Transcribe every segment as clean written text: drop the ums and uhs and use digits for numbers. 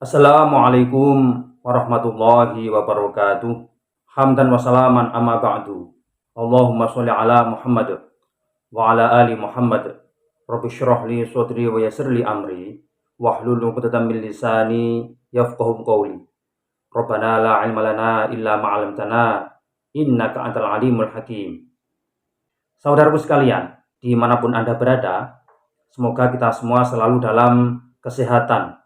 Assalamualaikum warahmatullahi wabarakatuh. Hamdan wa salaman amma ba'du. Allahumma sholli ala Muhammad wa ala ali Muhammad. Rabbi shrah li sadri wa yassir li amri wahlul 'uqdatam min lisani yafqahu qawli. Rabbana la ilma lana illa ma 'allamtana innaka antal alimul hakim. Saudaraku sekalian, dimanapun Anda berada, semoga kita semua selalu dalam kesehatan,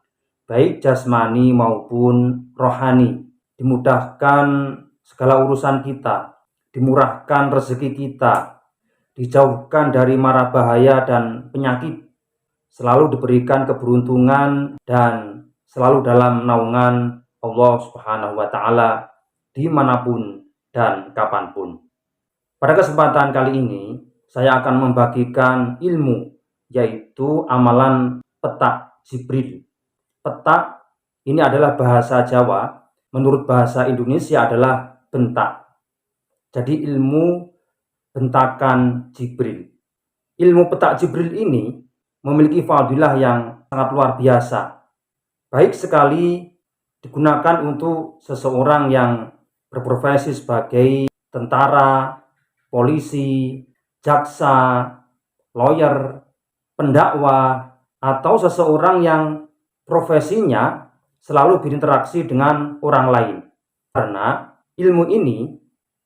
baik jasmani maupun rohani, dimudahkan segala urusan kita, dimurahkan rezeki kita, dijauhkan dari mara bahaya dan penyakit, selalu diberikan keberuntungan dan selalu dalam naungan Allah Subhanahu wa Ta'ala dimanapun dan kapanpun. Pada kesempatan kali ini saya akan membagikan ilmu, yaitu amalan petak Jibril. Petak ini adalah bahasa Jawa, menurut bahasa Indonesia adalah bentak. Jadi ilmu bentakan Jibril. Ilmu petak Jibril ini memiliki fadilah yang sangat luar biasa. Baik sekali digunakan untuk seseorang yang berprofesi sebagai tentara, polisi, jaksa, lawyer, pendakwa, atau seseorang yang profesinya selalu berinteraksi dengan orang lain. Karena ilmu ini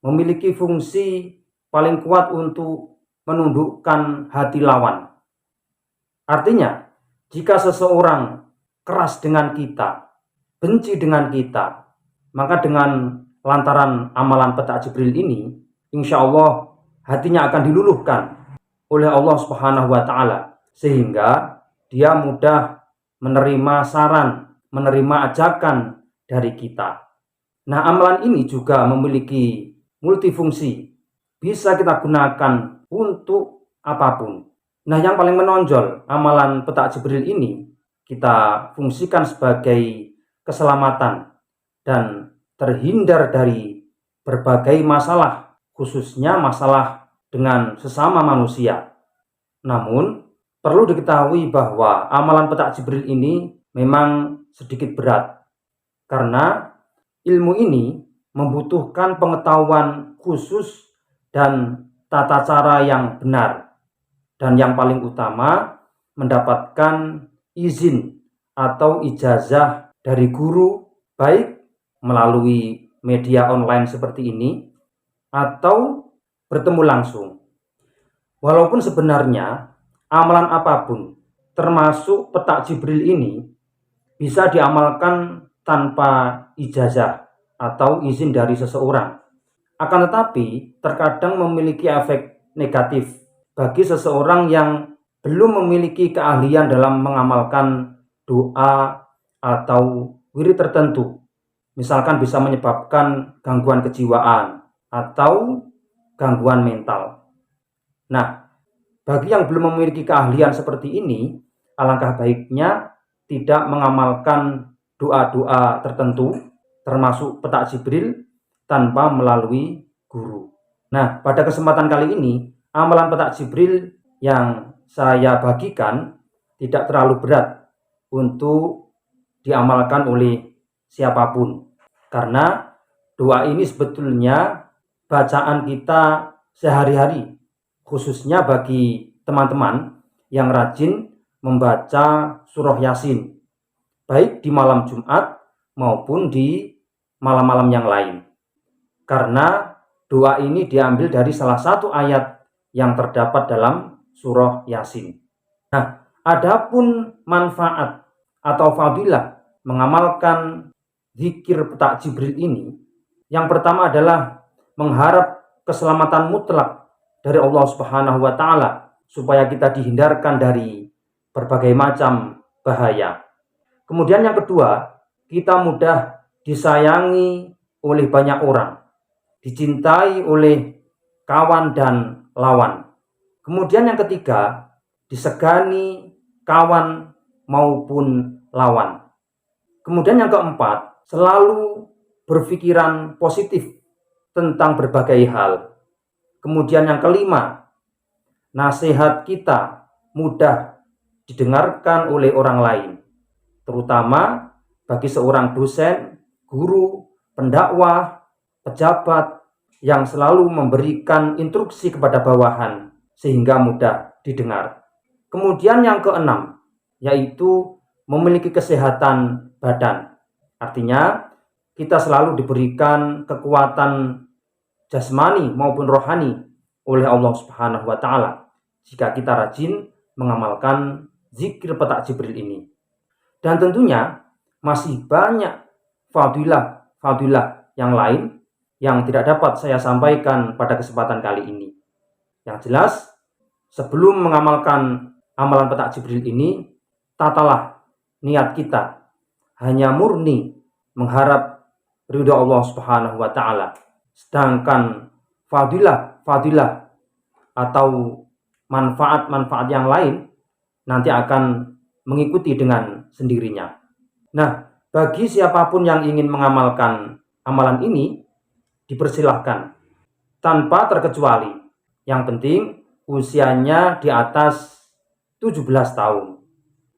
memiliki fungsi paling kuat untuk menundukkan hati lawan. Artinya, jika seseorang keras dengan kita, benci dengan kita, maka dengan lantaran amalan petak Jibril ini, insya Allah hatinya akan diluluhkan oleh Allah Subhanahu wa Ta'ala, sehingga dia mudah menerima saran, menerima ajakan dari kita. Nah, amalan ini juga memiliki multifungsi, bisa kita gunakan untuk apapun. Nah, yang paling menonjol amalan petak Jibril ini kita fungsikan sebagai keselamatan dan terhindar dari berbagai masalah, khususnya masalah dengan sesama manusia. Namun, perlu diketahui bahwa amalan petak Jibril ini memang sedikit berat, karena ilmu ini membutuhkan pengetahuan khusus dan tata cara yang benar, dan yang paling utama mendapatkan izin atau ijazah dari guru, baik melalui media online seperti ini atau bertemu langsung. Walaupun sebenarnya amalan apapun, termasuk petak Jibril ini, bisa diamalkan tanpa ijazah atau izin dari seseorang. Akan tetapi, terkadang memiliki efek negatif bagi seseorang yang belum memiliki keahlian dalam mengamalkan doa atau wirid tertentu. Misalkan bisa menyebabkan gangguan kejiwaan atau gangguan mental. Nah, bagi yang belum memiliki keahlian seperti ini, alangkah baiknya tidak mengamalkan doa-doa tertentu, termasuk petak Jibril, tanpa melalui guru. Nah, pada kesempatan kali ini, amalan petak Jibril yang saya bagikan tidak terlalu berat untuk diamalkan oleh siapapun, karena doa ini sebetulnya bacaan kita sehari-hari, khususnya bagi teman-teman yang rajin membaca surah Yasin, baik di malam Jumat maupun di malam-malam yang lain. Karena doa ini diambil dari salah satu ayat yang terdapat dalam surah Yasin. Nah, adapun manfaat atau fadilah mengamalkan zikir petak Jibril ini, yang pertama adalah mengharap keselamatan mutlak dari Allah Subhanahu wa Ta'ala, supaya kita dihindarkan dari berbagai macam bahaya. Kemudian yang kedua, kita mudah disayangi oleh banyak orang, dicintai oleh kawan dan lawan. Kemudian yang ketiga, disegani kawan maupun lawan. Kemudian yang keempat, selalu berpikiran positif tentang berbagai hal. Kemudian yang kelima, nasihat kita mudah didengarkan oleh orang lain, terutama bagi seorang dosen, guru, pendakwah, pejabat yang selalu memberikan instruksi kepada bawahan sehingga mudah didengar. Kemudian yang keenam, yaitu memiliki kesehatan badan. Artinya kita selalu diberikan kekuatan jasmani maupun rohani oleh Allah Subhanahu wa taala jika kita rajin mengamalkan zikir petak Jibril ini. Dan tentunya masih banyak fadilah yang lain yang tidak dapat saya sampaikan pada kesempatan kali ini. Yang jelas, sebelum mengamalkan amalan petak Jibril ini, tatalah niat kita hanya murni mengharap ridha Allah Subhanahu wa taala. Sedangkan fadilah atau manfaat-manfaat yang lain nanti akan mengikuti dengan sendirinya. Nah, bagi siapapun yang ingin mengamalkan amalan ini, dipersilahkan tanpa terkecuali. Yang penting usianya di atas 17 tahun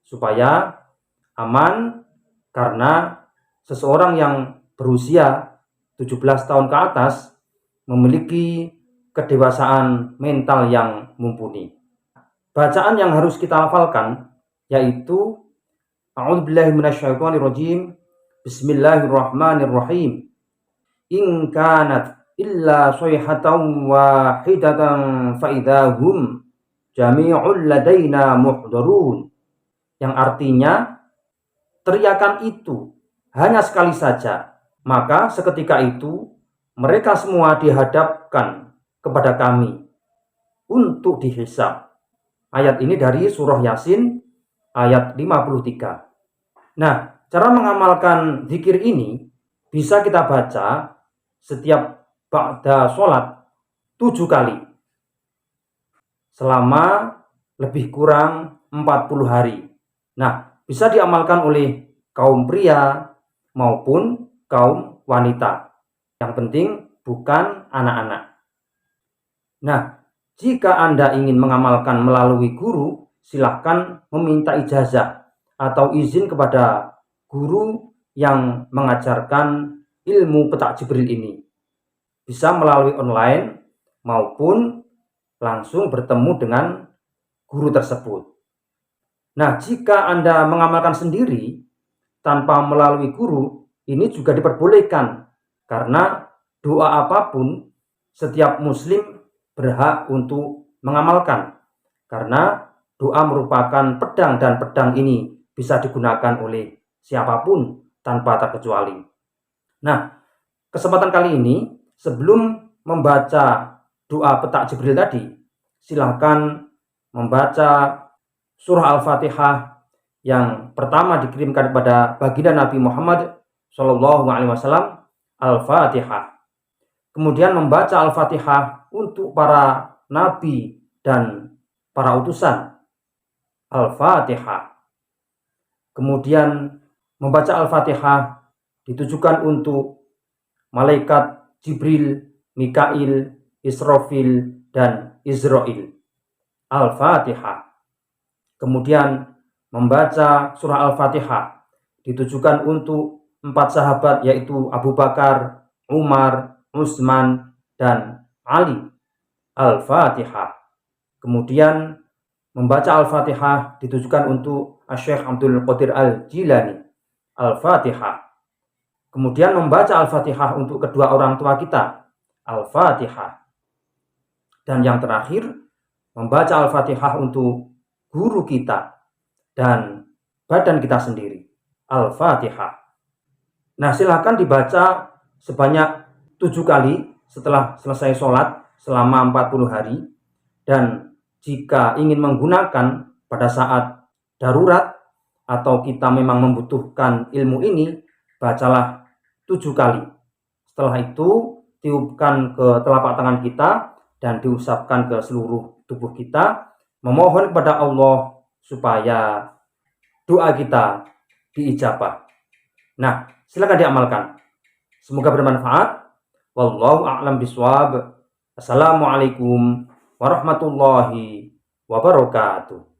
supaya aman, karena seseorang yang berusia 17 tahun ke atas memiliki kedewasaan mental yang mumpuni. Bacaan yang harus kita hafalkan yaitu A'udzubillahi minasyaitonirrajim. Bismillahirrahmanirrahim. In kanat illa sayhatan wahidatan fa idahum jami'ul ladaina muhdarun. Yang artinya, teriakan itu hanya sekali saja, maka seketika itu mereka semua dihadapkan kepada kami untuk dihisab. Ayat ini dari surah Yasin ayat 53. Nah, cara mengamalkan zikir ini bisa kita baca setiap ba'da sholat 7 kali selama lebih kurang 40 hari. Nah, bisa diamalkan oleh kaum pria maupun kaum wanita. Yang penting bukan anak-anak. Nah, jika Anda ingin mengamalkan melalui guru, silahkan meminta ijazah atau izin kepada guru yang mengajarkan ilmu petak Jibril ini. Bisa melalui online maupun langsung bertemu dengan guru tersebut. Nah, jika Anda mengamalkan sendiri tanpa melalui guru, ini juga diperbolehkan, karena doa apapun setiap muslim berhak untuk mengamalkan, karena doa merupakan pedang dan pedang ini bisa digunakan oleh siapapun tanpa terkecuali. Nah, kesempatan kali ini sebelum membaca doa petak Jibril tadi, silahkan membaca surah Al-Fatihah yang pertama dikirimkan kepada baginda Nabi Muhammad SAW, Al-Fatihah. Kemudian membaca Al-Fatihah untuk para nabi dan para utusan, Al-Fatihah. Kemudian membaca Al-Fatihah ditujukan untuk malaikat Jibril, Mikail, Israfil, dan Israel, Al-Fatihah. Kemudian membaca surah Al-Fatihah ditujukan untuk 4 sahabat, yaitu Abu Bakar, Umar, Utsman, dan Ali, Al-Fatihah. Kemudian membaca Al-Fatihah ditujukan untuk Syekh Abdul Qadir Al-Jilani, Al-Fatihah. Kemudian membaca Al-Fatihah untuk kedua orang tua kita, Al-Fatihah. Dan yang terakhir, membaca Al-Fatihah untuk guru kita dan badan kita sendiri, Al-Fatihah. Nah, silakan dibaca sebanyak 7 kali setelah selesai sholat selama 40 hari. Dan jika ingin menggunakan pada saat darurat atau kita memang membutuhkan ilmu ini, bacalah 7 kali. Setelah itu tiupkan ke telapak tangan kita dan diusapkan ke seluruh tubuh kita, memohon kepada Allah supaya doa kita diijabah. Nah, silakan diamalkan. Semoga bermanfaat. Wallahu a'lam bishawab. Assalamualaikum warahmatullahi wabarakatuh.